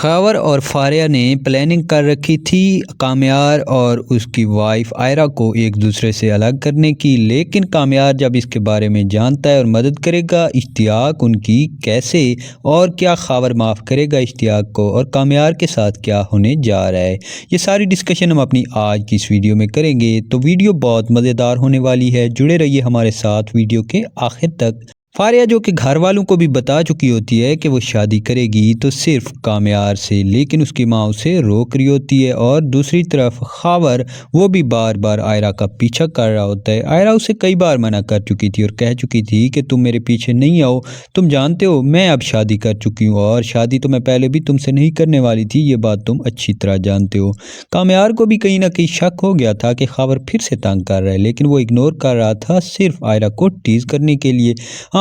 خاور اور فاریہ نے پلاننگ کر رکھی تھی کامیار اور اس کی وائف آئرہ کو ایک دوسرے سے الگ کرنے کی، لیکن کامیار جب اس کے بارے میں جانتا ہے اور مدد کرے گا اشتیاق ان کی کیسے، اور کیا خاور معاف کرے گا اشتیاق کو، اور کامیار کے ساتھ کیا ہونے جا رہا ہے، یہ ساری ڈسکشن ہم اپنی آج کی اس ویڈیو میں کریں گے۔ تو ویڈیو بہت مزیدار ہونے والی ہے، جڑے رہیے ہمارے ساتھ ویڈیو کے آخر تک۔ فاریہ جو کہ گھر والوں کو بھی بتا چکی ہوتی ہے کہ وہ شادی کرے گی تو صرف کامیار سے، لیکن اس کی ماں اسے روک رہی ہوتی ہے، اور دوسری طرف خاور وہ بھی بار بار آئرہ کا پیچھا کر رہا ہوتا ہے۔ آئرہ اسے کئی بار منع کر چکی تھی اور کہہ چکی تھی کہ تم میرے پیچھے نہیں آؤ، تم جانتے ہو میں اب شادی کر چکی ہوں، اور شادی تو میں پہلے بھی تم سے نہیں کرنے والی تھی، یہ بات تم اچھی طرح جانتے ہو۔ کامیار کو بھی کہیں نہ کہیں شک ہو گیا تھا کہ خاور پھر سے تنگ کر رہا ہے، لیکن وہ اگنور کر رہا تھا صرف آئرہ کو ٹیز کرنے کے لیے۔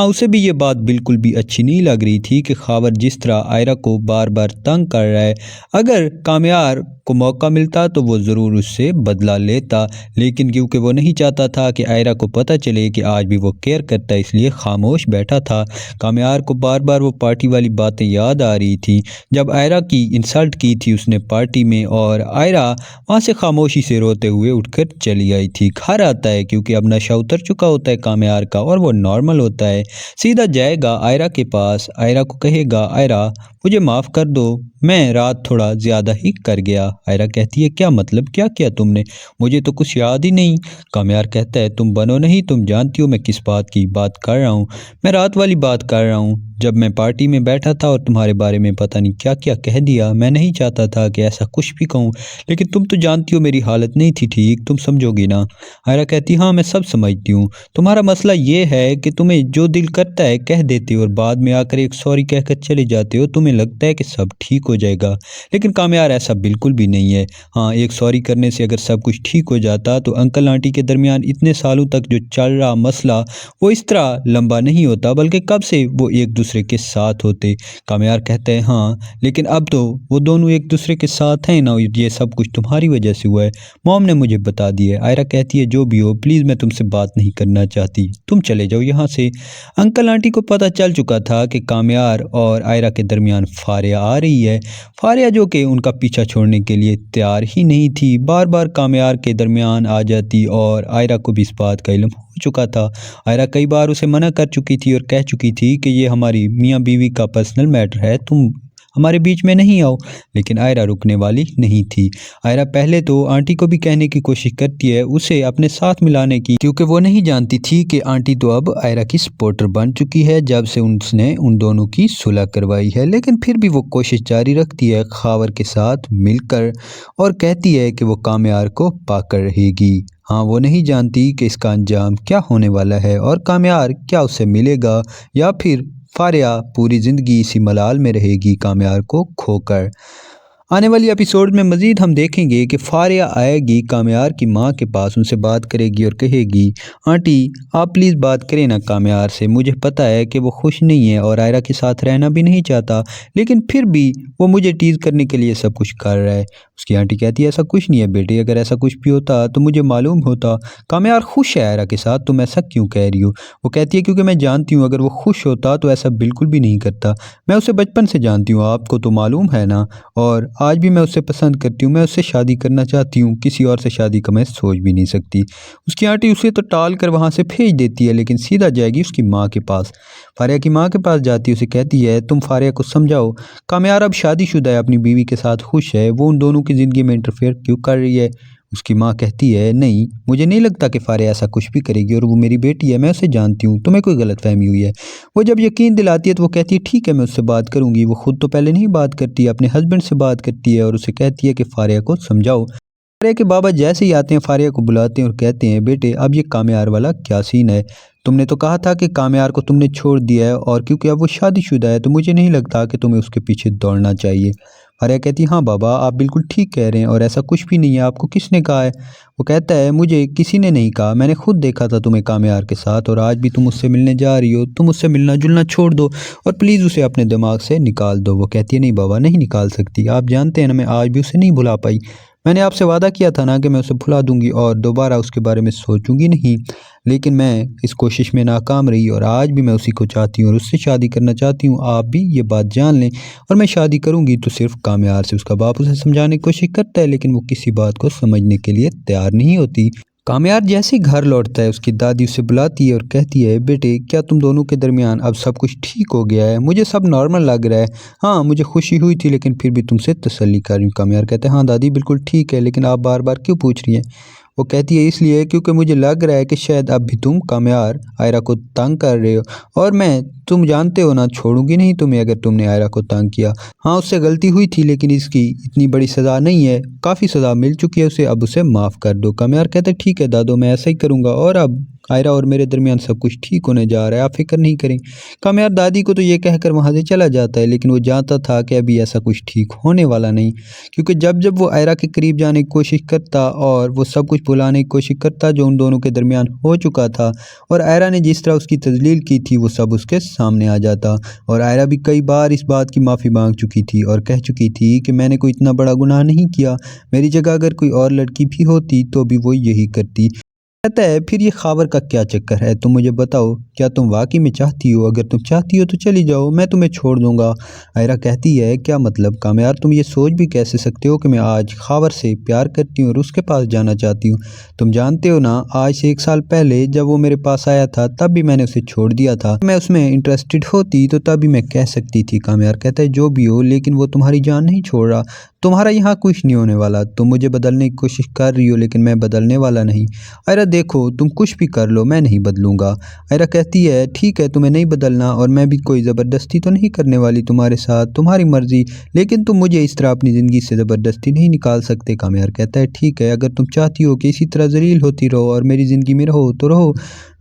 اسے بھی یہ بات بالکل بھی اچھی نہیں لگ رہی تھی کہ خاور جس طرح آئرہ کو بار بار تنگ کر رہا ہے، اگر کامیار کو موقع ملتا تو وہ ضرور اس سے بدلہ لیتا، لیکن کیونکہ وہ نہیں چاہتا تھا کہ آئرہ کو پتہ چلے کہ آج بھی وہ کیئر کرتا ہے، اس لیے خاموش بیٹھا تھا۔ کامیار کو بار بار وہ پارٹی والی باتیں یاد آ رہی تھیں جب آئرہ کی انسلٹ کی تھی اس نے پارٹی میں، اور آئرہ وہاں سے خاموشی سے روتے ہوئے اٹھ کر چلی آئی تھی۔ گھر آتا ہے کیونکہ اب نشہ اتر چکا ہوتا ہے کامیار کا، اور وہ نارمل ہوتا ہے، سیدھا جائے گا آئرہ کے پاس، آئرہ کو کہے گا آئرہ مجھے معاف کر دو، میں رات تھوڑا زیادہ ہی کر گیا۔ آئرہ کہتی ہے کیا مطلب، کیا کیا تم نے، مجھے تو کچھ یاد ہی نہیں۔ کامیار کہتا ہے تم بنو نہیں، تم جانتی ہو میں کس بات کی بات کر رہا ہوں، میں رات والی بات کر رہا ہوں جب میں پارٹی میں بیٹھا تھا اور تمہارے بارے میں پتہ نہیں کیا کیا کہہ دیا، میں نہیں چاہتا تھا کہ ایسا کچھ بھی کہوں، لیکن تم تو جانتی ہو میری حالت نہیں تھی ٹھیک، تم سمجھو گی نا۔ آئرہ کہتی ہاں میں سب سمجھتی ہوں، تمہارا مسئلہ یہ ہے کہ تمہیں جو دل کرتا ہے کہہ دیتے ہو اور بعد میں آ کر ایک سوری کہہ کر چلے جاتے ہو، تمہیں لگتا ہے کہ سب ٹھیک ہو جائے گا، لیکن کامیار ایسا بالکل بھی نہیں ہے۔ ایک سوری کرنے سے اگر سب کچھ ٹھیک ہو جاتا تو انکل آنٹی کے درمیان اتنے سالوں تک جو چل رہا مسئلہ وہ اس طرح لمبا نہیں ہوتا، بلکہ کب سے وہ ایک دوسرے کے ساتھ ہوتے۔ کامیار کہتا ہے ہاں لیکن اب تو وہ دونوں ایک دوسرے کے ساتھ ہیں نا، یہ سب کچھ تمہاری وجہ سے ہوا ہے، موم نے مجھے بتا دیا ہے۔ آئرہ کہتی ہے جو بھی ہو پلیز میں تم سے بات نہیں کرنا چاہتی، تم چلے جاؤ یہاں سے۔ انکل آنٹی کو پتہ چل چکا تھا کہ کامیار اور آئرہ کے درمیان فاریہ آ رہی ہے، فاریہ جو کہ ان کا پیچھا چھوڑنے کے لیے تیار ہی نہیں تھی، بار بار کامیار کے درمیان آ جاتی، اور آئرہ کو بھی اس بات کا علم ہو چکا تھا۔ آئرہ کئی بار اسے منع کر چکی تھی اور کہہ چکی تھی کہ یہ ہماری میاں بیوی کا پرسنل میٹر ہے، تم ہمارے بیچ میں نہیں آؤ، لیکن آئرہ رکنے والی نہیں تھی۔ آئرہ پہلے تو آنٹی کو بھی کہنے کی کوشش کرتی ہے اسے اپنے ساتھ ملانے کی، کیونکہ وہ نہیں جانتی تھی کہ آنٹی تو اب آئرہ کی سپورٹر بن چکی ہے جب سے اس نے ان دونوں کی صلح کروائی ہے، لیکن پھر بھی وہ کوشش جاری رکھتی ہے خاور کے ساتھ مل کر، اور کہتی ہے کہ وہ کامیار کو پا کر رہے گی۔ وہ نہیں جانتی کہ اس کا انجام کیا ہونے والا ہے، اور کامیار کیا اس سے ملے گا، یا پھر فاریہ پوری زندگی اسی ملال میں رہے گی کامیار کو کھو کر۔ آنے والی ایپیسوڈ میں مزید ہم دیکھیں گے کہ فاریہ آئے گی کامیار کی ماں کے پاس، ان سے بات کرے گی اور کہے گی آنٹی آپ پلیز بات کریں نا کامیار سے، مجھے پتہ ہے کہ وہ خوش نہیں ہے اور آئرہ کے ساتھ رہنا بھی نہیں چاہتا، لیکن پھر بھی وہ مجھے ٹیز کرنے کے لیے سب کچھ کر رہا ہے۔ اس کی آنٹی کہتی ہے ایسا کچھ نہیں ہے بیٹے، اگر ایسا کچھ بھی ہوتا تو مجھے معلوم ہوتا، کامیار خوش ہے آئرہ کے ساتھ، تم ایسا کیوں کہہ رہی ہو؟ وہ کہتی ہے کیونکہ میں جانتی ہوں اگر وہ خوش ہوتا تو ایسا بالکل بھی نہیں کرتا، میں اسے بچپن سے جانتی ہوں، آپ کو تو معلوم ہے نا، اور آج بھی میں اسے پسند کرتی ہوں، میں اس سے شادی کرنا چاہتی ہوں، کسی اور سے شادی کا میں سوچ بھی نہیں سکتی۔ اس کی آنٹی اسے تو ٹال کر وہاں سے بھیج دیتی ہے، لیکن سیدھا جائے گی اس کی ماں کے پاس۔ فاریہ کی ماں کے پاس جاتی ہے، اسے کہتی ہے تم فاریہ کو سمجھاؤ، کامیار اب شادی شدہ ہے، اپنی بیوی کے ساتھ خوش ہے، وہ ان دونوں کی زندگی میں انٹرفیئر کیوں کر رہی ہے؟ اس کی ماں کہتی ہے نہیں مجھے نہیں لگتا کہ فاریہ ایسا کچھ بھی کرے گی، اور وہ میری بیٹی ہے، میں اسے جانتی ہوں، تمہیں کوئی غلط فہمی ہوئی ہے۔ وہ جب یقین دلاتی ہے تو وہ کہتی ہے ٹھیک ہے میں اس سے بات کروں گی۔ وہ خود تو پہلے نہیں بات کرتی، اپنے ہسبینڈ سے بات کرتی ہے اور اسے کہتی ہے کہ فاریہ کو سمجھاؤ۔ فاریہ کے بابا جیسے ہی آتے ہیں فاریہ کو بلاتے ہیں اور کہتے ہیں بیٹے اب یہ کامیار والا کیا سین ہے، تم نے تو کہا تھا کہ کامیار کو تم نے چھوڑ دیا ہے، اور کیونکہ اب وہ شادی شدہ ہے تو مجھے نہیں لگتا کہ تمہیں اس کے پیچھے دوڑنا چاہیے۔ فاریہ کہتی ہاں بابا آپ بالکل ٹھیک کہہ رہے ہیں، اور ایسا کچھ بھی نہیں ہے، آپ کو کس نے کہا ہے؟ وہ کہتا ہے مجھے کسی نے نہیں کہا، میں نے خود دیکھا تھا تمہیں کامیار کے ساتھ، اور آج بھی تم اس سے ملنے جا رہی ہو، تم اس سے ملنا جلنا چھوڑ دو اور پلیز اسے اپنے دماغ سے نکال دو۔ وہ کہتی ہے نہیں بابا نہیں نکال سکتی، آپ جانتے ہیں نا میں آج بھی اسے نہیں بھلا پائی، میں نے آپ سے وعدہ کیا تھا نا کہ میں اسے بھلا دوں گی اور دوبارہ اس کے بارے میں سوچوں گی نہیں، لیکن میں اس کوشش میں ناکام رہی اور آج بھی میں اسی کو چاہتی ہوں اور اس سے شادی کرنا چاہتی ہوں۔ آپ بھی یہ بات جان لیں اور میں شادی کروں گی تو صرف کامیار سے۔ اس کا باپ اسے سمجھانے کی کوشش کرتا ہے لیکن وہ کسی بات کو سمجھنے کے لیے تیار نہیں ہوتی۔ کامیار جیسے ہی گھر لوٹتا ہے اس کی دادی اسے بلاتی ہے اور کہتی ہے، بیٹے کیا تم دونوں کے درمیان اب سب کچھ ٹھیک ہو گیا ہے؟ مجھے سب نارمل لگ رہا ہے۔ ہاں مجھے خوشی ہوئی تھی لیکن پھر بھی تم سے تسلی کر رہی ہوں۔ کامیار کہتا ہے، ہاں دادی بالکل ٹھیک ہے، لیکن آپ بار بار کیوں پوچھ رہی ہیں؟ وہ کہتی ہے، اس لیے کیونکہ مجھے لگ رہا ہے کہ شاید اب بھی تم کامیار آئرہ کو تنگ کر رہے ہو، اور میں تم جانتے ہو نا چھوڑوں گی نہیں تمہیں اگر تم نے آئرہ کو تنگ کیا۔ ہاں اس سے غلطی ہوئی تھی لیکن اس کی اتنی بڑی سزا نہیں ہے، کافی سزا مل چکی ہے اسے، اب اسے معاف کر دو۔ کامیار کہتا ہے، ٹھیک ہے دادو میں ایسا ہی کروں گا، اور اب آئرہ اور میرے درمیان سب کچھ ٹھیک ہونے جا رہا ہے، آپ فکر نہیں کریں۔ کامیار دادی کو تو یہ کہہ کر وہاں سے چلا جاتا ہے لیکن وہ جانتا تھا کہ ابھی ایسا کچھ ٹھیک ہونے والا نہیں، کیونکہ جب وہ آئرہ کے قریب جانے کی کوشش کرتا اور وہ سب کچھ بھلانے کی کوشش کرتا جو ان دونوں کے درمیان ہو چکا تھا، اور آئرہ نے جس طرح اس کی تذلیل کی تھی وہ سب اس کے سامنے آ جاتا، اور آئرہ بھی کئی بار اس بات کی معافی مانگ چکی تھی اور کہہ چکی تھی کہ میں نے کوئی اتنا بڑا گناہ نہیں کیا، میری جگہ اگر کوئی اور لڑکی بھی ہوتی تو بھی وہ یہی کرتی۔ کہتا ہے، پھر یہ خاور کا کیا چکر ہے؟ تم مجھے بتاؤ، کیا تم واقعی میں چاہتی ہو؟ اگر تم چاہتی ہو تو چلی جاؤ، میں تمہیں چھوڑ دوں گا۔ آئرہ کہتی ہے، کیا مطلب؟ کامیار تم یہ سوچ بھی کیسے سکتے ہو کہ میں آج خاور سے پیار کرتی ہوں اور اس کے پاس جانا چاہتی ہوں؟ تم جانتے ہو نا آج سے 1 سال پہلے جب وہ میرے پاس آیا تھا تب بھی میں نے اسے چھوڑ دیا تھا، میں اس میں انٹرسٹڈ ہوتی تو تب بھی میں کہہ سکتی تھی۔ کامیار کہتا ہے، جو بھی ہو لیکن وہ تمہاری جان نہیں چھوڑ رہا، تمہارا یہاں کچھ نہیں ہونے والا، تم مجھے بدلنے کی کوشش کر رہی ہو لیکن میں بدلنے والا نہیں۔ آئرہ دیکھو تم کچھ بھی کر لو میں نہیں بدلوں گا۔ آئرہ کہتی ہے، ٹھیک ہے تمہیں نہیں بدلنا اور میں بھی کوئی زبردستی تو نہیں کرنے والی تمہارے ساتھ، تمہاری مرضی، لیکن تم مجھے اس طرح اپنی زندگی سے زبردستی نہیں نکال سکتے۔ کامیار کہتا ہے، ٹھیک ہے اگر تم چاہتی ہو کہ اسی طرح ذلیل ہوتی رہو اور میری زندگی میں رہو تو رہو،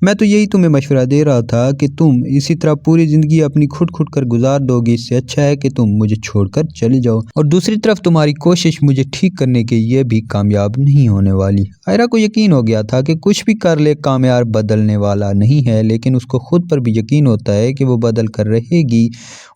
میں تو یہی تمہیں مشورہ دے رہا تھا کہ تم اسی طرح پوری زندگی اپنی کھٹ کھٹ کر گزار دو گی، اس سے اچھا ہے کہ تم مجھے چھوڑ کر چلی جاؤ، اور دوسری طرف تمہاری کوشش مجھے ٹھیک کرنے کی یہ بھی کامیاب نہیں ہونے والی۔ آئرہ کو یقین ہو گیا تھا کہ کچھ بھی کر لے کامیار بدلنے والا نہیں ہے، لیکن اس کو خود پر بھی یقین ہوتا ہے کہ وہ بدل کر رہے گی۔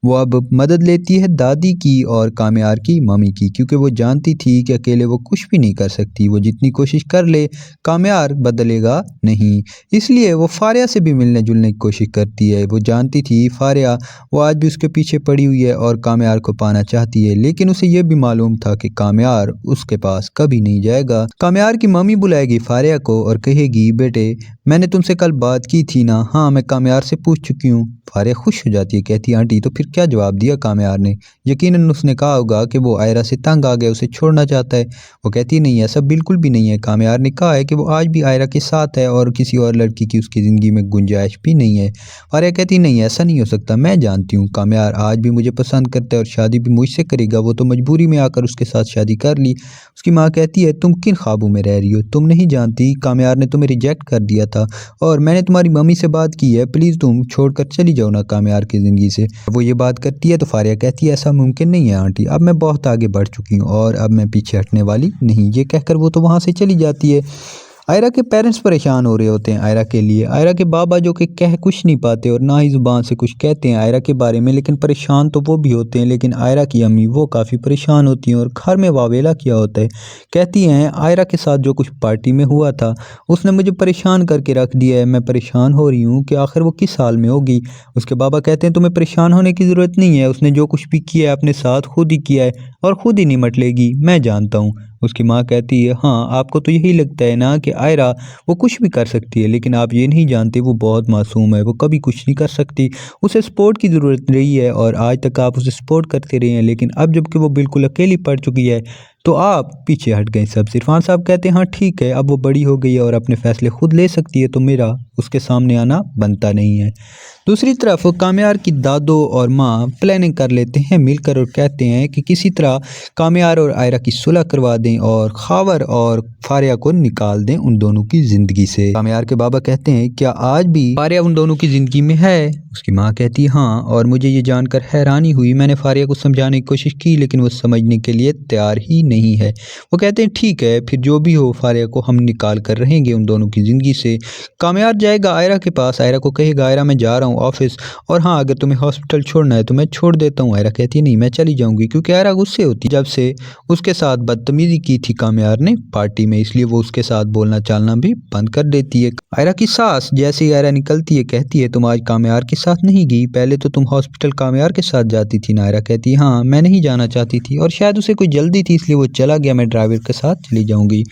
وہ اب مدد لیتی ہے دادی کی اور کامیار کی مامی کی، کیونکہ وہ جانتی تھی کہ اکیلے وہ کچھ بھی نہیں کر سکتی، وہ جتنی کوشش کر لے کامیار بدلے گا نہیں، اس لیے وہ فاریہ سے بھی ملنے جلنے کی کوشش کرتی ہے۔ وہ جانتی تھی فاریہ وہ آج بھی اس کے پیچھے پڑی ہوئی ہے اور کامیار کو پانا چاہتی ہے، لیکن اسے یہ بھی معلوم تھا کہ کامیار اس کے پاس کبھی نہیں جائے گا۔ کامیار کی مامی بلائے گی فاریہ کو اور کہے گی، بیٹے میں نے تم سے کل بات کی تھی نا؟ ہاں میں کامیار سے پوچھ چکی ہوں۔ فاریہ خوش ہو جاتی ہے، کہتی ہے، آنٹی تو پھر کیا جواب دیا کامیار نے؟ یقیناً اس نے کہا ہوگا کہ وہ آئرہ سے تنگ آ گیا، اسے چھوڑنا چاہتا ہے۔ وہ کہتی ہے، نہیں ایسا بالکل بھی نہیں ہے، کامیار نے کہا ہے کہ وہ آج بھی آئرہ کے ساتھ ہے اور کسی اور لڑکی کی اس کی زندگی میں گنجائش بھی نہیں ہے۔ فاریہ کہتی ہے، نہیں ایسا نہیں ہو سکتا، میں جانتی ہوں کامیار آج بھی مجھے پسند کرتا ہے اور شادی بھی مجھ سے کرے گا، وہ تو مجبوری میں آ کر اس کے ساتھ شادی کر لی۔ اس کی ماں کہتی ہے، تم کن خوابوں میں رہ رہی ہو؟ تم نہیں جانتی کامیار نے تمہیں ریجیکٹ کر دیا تھا اور میں نے تمہاری ممی سے بات کی ہے، پلیز تم چھوڑ کر چلی جاؤ نا کامیار کی زندگی سے۔ وہ یہ بات کرتی ہے تو فاریہ کہتی ہے، ایسا ممکن نہیں ہے آنٹی، اب میں بہت آگے بڑھ چکی ہوں اور اب میں پیچھے ہٹنے والی نہیں۔ یہ کہہ کر وہ تو وہاں سے چلی جاتی ہے۔ آئرہ کے پیرنٹس پریشان ہو رہے ہوتے ہیں آئرہ کے لیے، آئرہ کے بابا جو کہ کہہ کچھ نہیں پاتے اور نہ ہی زبان سے کچھ کہتے ہیں آئرہ کے بارے میں، لیکن پریشان تو وہ بھی ہوتے ہیں، لیکن آئرہ کی امی وہ کافی پریشان ہوتی ہیں اور گھر میں واویلا کیا ہوتا ہے۔ کہتی ہیں، آئرہ کے ساتھ جو کچھ پارٹی میں ہوا تھا اس نے مجھے پریشان کر کے رکھ دیا ہے، میں پریشان ہو رہی ہوں کہ آخر وہ کس حال میں ہوگی۔ اس کے بابا کہتے ہیں، تمہیں پریشان ہونے کی ضرورت نہیں ہے، اس نے جو کچھ بھی کیا ہے اپنے ساتھ خود ہی کیا ہے اور خود ہی نمٹ لے گی، میں جانتا ہوں۔ اس کی ماں کہتی ہے، ہاں آپ کو تو یہی لگتا ہے نا کہ آئرہ وہ کچھ بھی کر سکتی ہے، لیکن آپ یہ نہیں جانتے وہ بہت معصوم ہے، وہ کبھی کچھ نہیں کر سکتی، اسے سپورٹ کی ضرورت رہی ہے اور آج تک آپ اسے سپورٹ کرتے رہے ہیں، لیکن اب جب کہ وہ بالکل اکیلی پڑ چکی ہے تو آپ پیچھے ہٹ گئے سب سے۔ عرفان صاحب کہتے ہیں، ہاں ٹھیک ہے اب وہ بڑی ہو گئی ہے اور اپنے فیصلے خود لے سکتی ہے، تو میرا اس کے سامنے آنا بنتا نہیں ہے۔ دوسری طرف کامیار کی دادو اور ماں پلاننگ کر لیتے ہیں مل کر اور کہتے ہیں کہ کسی طرح کامیار اور آئرہ کی صلح کروا دیں اور خاور اور فاریہ کو نکال دیں ان دونوں کی زندگی سے۔ کامیار کے بابا کہتے ہیں، کیا آج بھی فاریہ ان دونوں کی زندگی میں ہے؟ اس کی ماں کہتی ہے، ہاں، اور مجھے یہ جان کر حیرانی ہوئی، میں نے فاریہ کو سمجھانے کی کوشش کی لیکن وہ سمجھنے کے لیے تیار ہی نہیں ہے۔ وہ کہتے ہیں، ٹھیک ہے پھر جو بھی ہو فاریہ کو ہم نکال کر رہیں گے ان دونوں کی زندگی سے۔ کامیار جائے گا آئرہ کے پاس، آئرہ کو کہے گا، آئرہ میں جا رہا ہوں ہوں آفس، اور ہاں اگر تمہیں ہاسپٹل چھوڑنا ہے تو میں چھوڑ دیتا ہوں۔ آئرہ کہتی ہے نہیں میں چلی جاؤں گی، کیونکہ آئرہ غصے ہوتی جب سے اس کے ساتھ بدتمیزی کی تھی کامیار نے پارٹی میں، اس لیے وہ اس کے ساتھ بولنا چالنا بھی بند کر دیتی ہے۔ آئرہ کی ساس جیسے ہی آئرہ نکلتی ہے کہتی ہے تم آج کامیار کے ساتھ نہیں گئی، پہلے تو تم ہاسپٹل کامیار کے ساتھ جاتی تھی نا؟ آئرہ کہتی ہے ہاں میں نہیں جانا چاہتی تھی، اور شاید اسے کوئی جلدی تھی اس لیے وہ چلا گیا، میں ڈرائیور کے ساتھ چلی جاؤں گی۔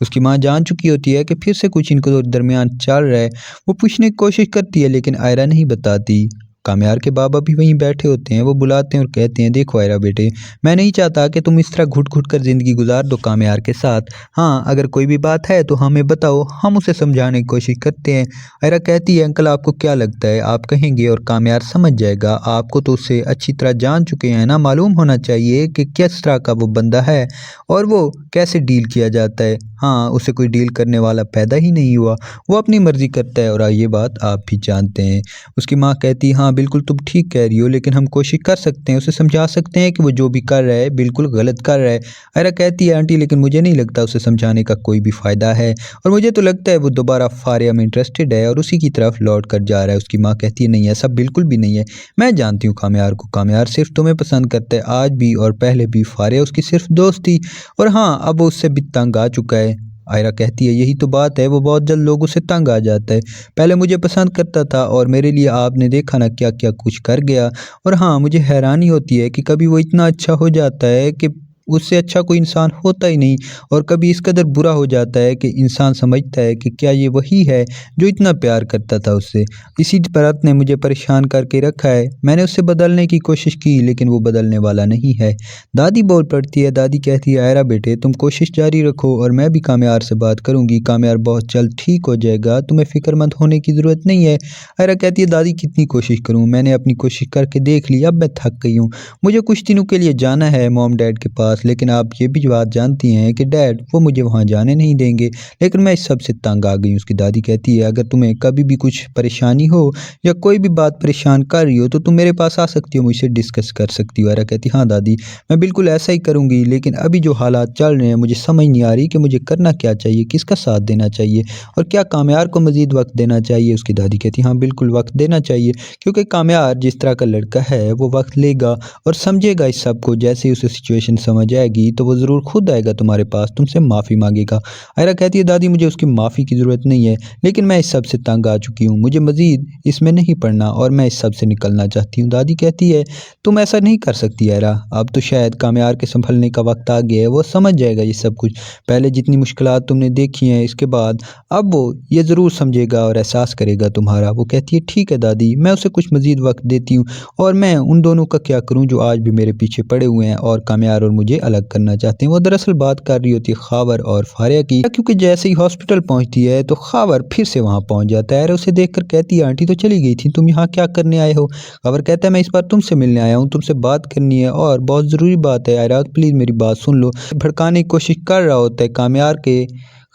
اس کی ماں جان چکی ہوتی ہے کہ پھر سے کچھ ان کو درمیان چل رہا ہے، وہ پوچھنے کی کوشش کرتی ہے لیکن آئرہ نہیں بتاتی۔ کامیار کے بابا بھی وہیں بیٹھے ہوتے ہیں، وہ بلاتے ہیں اور کہتے ہیں دیکھو آئرہ بیٹے، میں نہیں چاہتا کہ تم اس طرح گھٹ گھٹ کر زندگی گزار دو کامیار کے ساتھ، ہاں اگر کوئی بھی بات ہے تو ہمیں بتاؤ، ہم اسے سمجھانے کی کوشش کرتے ہیں۔ آئرہ کہتی ہے انکل آپ کو کیا لگتا ہے آپ کہیں گے اور کامیار سمجھ جائے گا، آپ کو تو اسے اچھی طرح جان چکے ہیں نا، معلوم ہونا چاہیے کہ کس طرح کا وہ بندہ ہے اور وہ کیسے ڈیل کیا جاتا ہے۔ ہاں اسے کوئی ڈیل کرنے والا پیدا ہی نہیں ہوا، وہ اپنی مرضی کرتا ہے اور یہ بات آپ بھی جانتے ہیں۔ اس کی ماں کہتی ہاں بالکل تم ٹھیک کہہ رہی ہو، لیکن ہم کوشش کر سکتے ہیں، اسے سمجھا سکتے ہیں کہ وہ جو بھی کر رہا ہے بالکل غلط کر رہا ہے۔ آئرہ کہتی ہے آنٹی لیکن مجھے نہیں لگتا اسے سمجھانے کا کوئی بھی فائدہ ہے، اور مجھے تو لگتا ہے وہ دوبارہ فاریہ میں انٹرسٹڈ ہے اور اسی کی طرف لوٹ کر جا رہا ہے۔ اس کی ماں کہتی ہے نہیں ایسا بالکل بھی نہیں ہے، میں جانتی ہوں کامیار کو، کامیار صرف تمہیں پسند کرتا ہے آج بھی اور پہلے بھی، فاریہ اس کی صرف دوست تھی اور ہاں اب وہ اس سے بھی تنگ آ چکا ہے۔ آئرہ کہتی ہے یہی تو بات ہے، وہ بہت جلد لوگوں سے تنگ آ جاتا ہے، پہلے مجھے پسند کرتا تھا اور میرے لیے آپ نے دیکھا نا کیا کیا کچھ کر گیا، اور ہاں مجھے حیرانی ہوتی ہے کہ کبھی وہ اتنا اچھا ہو جاتا ہے کہ اس سے اچھا کوئی انسان ہوتا ہی نہیں، اور کبھی اس قدر برا ہو جاتا ہے کہ انسان سمجھتا ہے کہ کیا یہ وہی ہے جو اتنا پیار کرتا تھا اس سے۔ اسی بات نے مجھے پریشان کر کے رکھا ہے، میں نے اسے بدلنے کی کوشش کی لیکن وہ بدلنے والا نہیں ہے۔ دادی بول پڑتی ہے، دادی کہتی ہے آئرہ بیٹے تم کوشش جاری رکھو اور میں بھی کامیار سے بات کروں گی، کامیار بہت جلد ٹھیک ہو جائے گا، تمہیں فکر مند ہونے کی ضرورت نہیں ہے۔ آئرہ کہتی ہے دادی کتنی کوشش کروں، میں نے اپنی کوشش کر کے دیکھ لی، اب میں تھک گئی ہوں، مجھے کچھ دنوں کے لیے جانا ہے موم ڈیڈ کے پاس، لیکن آپ یہ بھی بات جانتی ہیں کہ ڈیڈ وہ مجھے وہاں جانے نہیں دیں گے، لیکن میں اس سب سے تنگ آ گئی ہوں۔ اس کی دادی کہتی ہے اگر تمہیں کبھی بھی کچھ پریشانی ہو یا کوئی بھی بات پریشان کر رہی ہو تو تم میرے پاس آ سکتی ہو، مجھ سے ڈسکس کر سکتی ہو۔ آئرہ کہتی ہاں دادی میں بالکل ایسا ہی کروں گی، لیکن ابھی جو حالات چل رہے ہیں مجھے سمجھ نہیں آ رہی کہ مجھے کرنا کیا چاہیے، کس کا ساتھ دینا چاہیے، اور کیا کامیار کو مزید وقت دینا چاہیے۔ اس کی دادی کہتی ہاں بالکل وقت دینا چاہیے، کیونکہ کامیار جس طرح کا لڑکا ہے وہ وقت لے گا اور سمجھے گا اس سب کو، جیسے ہی اسے سچویشن سمجھ آئے گی تو وہ ضرور خود آئے گا تمہارے پاس، تم سے معافی مانگے گا۔ آئرہ کہتی ہے دادی مجھے اس کی معافی کی ضرورت نہیں ہے، لیکن میں اس سب سے تنگ آ چکی ہوں، مجھے مزید اس میں نہیں پڑنا اور میں اس سب سے نکلنا چاہتی ہوں۔ دادی کہتی ہے تم ایسا نہیں کر سکتی آئرہ، اب تو شاید کامیار کے سنبھلنے کا وقت آ گیا ہے، وہ سمجھ جائے گا یہ سب کچھ، پہلے جتنی مشکلات تم نے دیکھی ہیں اس کے بعد اب وہ یہ ضرور سمجھے گا اور احساس کرے گا تمہارا۔ وہ کہتی ہے ٹھیک ہے دادی میں اسے کچھ مزید وقت دیتی ہوں، اور میں ان دونوں کا کیا کروں جو آج بھی میرے پیچھے پڑے ہوئے ہیں اور کامیار اور مجھے الگ کرنا چاہتے ہیں۔ وہ دراصل بات کر رہی ہوتی ہے خاور اور فاریہ کی، کیونکہ جیسے ہی ہاسپٹل پہنچتی ہے تو خاور پھر سے وہاں پہنچ جاتا ہے۔ اسے دیکھ کر کہتی ہے آنٹی تو چلی گئی تھی، تم یہاں کیا کرنے آئے ہو؟ خاور کہتا ہے میں اس بار تم سے ملنے آیا ہوں، تم سے بات کرنی ہے اور بہت ضروری بات ہے آئرہ پلیز میری بات سن لو۔ بھڑکانے کی کوشش کر رہا ہوتا ہے کامیار کے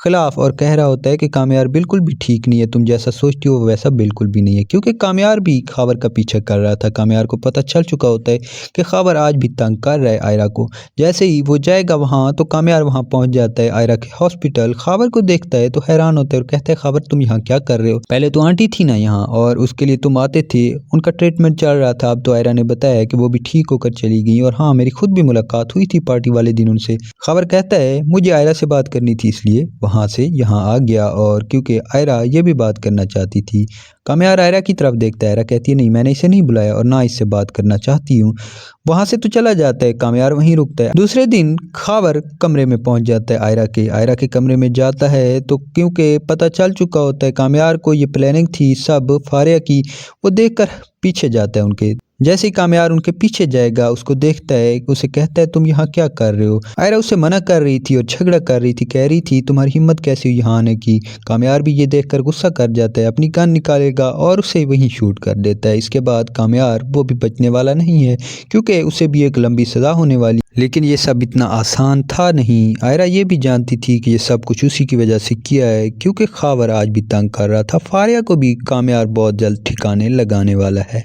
خلاف اور کہہ رہا ہوتا ہے کہ کامیار بالکل بھی ٹھیک نہیں ہے، تم جیسا سوچتی ہو ویسا بالکل بھی نہیں ہے، کیونکہ کامیار بھی خاور کا پیچھا کر رہا تھا۔ کامیار کو پتہ چل چکا ہوتا ہے کہ خاور آج بھی تنگ کر رہا ہے آئرہ کو۔ جیسے ہی وہ جائے گا وہاں تو کامیار وہاں پہنچ جاتا ہے آئرہ کے ہاسپٹل، خاور کو دیکھتا ہے تو حیران ہوتا ہے اور کہتا ہے خاور تم یہاں کیا کر رہے ہو؟ پہلے تو آنٹی تھی نا یہاں اور اس کے لیے تم آتے تھے، ان کا ٹریٹمنٹ چل رہا تھا، اب تو آئرہ نے بتایا کہ وہ بھی ٹھیک ہو کر چلی گئی، اور ہاں میری خود بھی ملاقات ہوئی تھی پارٹی والے دن ان سے۔ خاور کہتا ہے مجھے آئرہ سے بات کرنی تھی اس لیے وہاں سے یہاں آ گیا، اور کیونکہ آئرہ یہ بھی بات کرنا چاہتی تھی۔ کامیار آئرہ کی طرف دیکھتا ہے، آئرہ کہتی ہے نہیں میں نے اسے نہیں بلایا اور نہ اس سے بات کرنا چاہتی ہوں، وہاں سے تو چلا جاتا ہے۔ کامیار وہیں رکتا ہے۔ دوسرے دن خاور کمرے میں پہنچ جاتا ہے آئرہ کے کمرے میں جاتا ہے تو کیونکہ پتہ چل چکا ہوتا ہے کامیار کو یہ پلاننگ تھی سب فاریہ کی، وہ دیکھ کر پیچھے جاتا ہے ان کے۔ جیسے ہی کامیار ان کے پیچھے جائے گا اس کو دیکھتا ہے، اسے کہتا ہے تم یہاں کیا کر رہے ہو؟ آئرہ اسے منع کر رہی تھی اور جھگڑا کر رہی تھی، کہہ رہی تھی تمہاری ہمت کیسی ہوئی یہاں آنے کی۔ کامیار بھی یہ دیکھ کر غصہ کر جاتا ہے، اپنی گن نکالے گا اور اسے وہیں شوٹ کر دیتا ہے۔ اس کے بعد کامیار وہ بھی بچنے والا نہیں ہے کیونکہ اسے بھی ایک لمبی سزا ہونے والی، لیکن یہ سب اتنا آسان تھا نہیں۔ آئرہ یہ بھی جانتی تھی کہ یہ سب کچھ اسی کی وجہ سے کیا ہے، کیونکہ خاور آج بھی تنگ کر رہا تھا۔ فاریہ کو بھی کامیار بہت جلد ٹھکانے لگانے والا ہے۔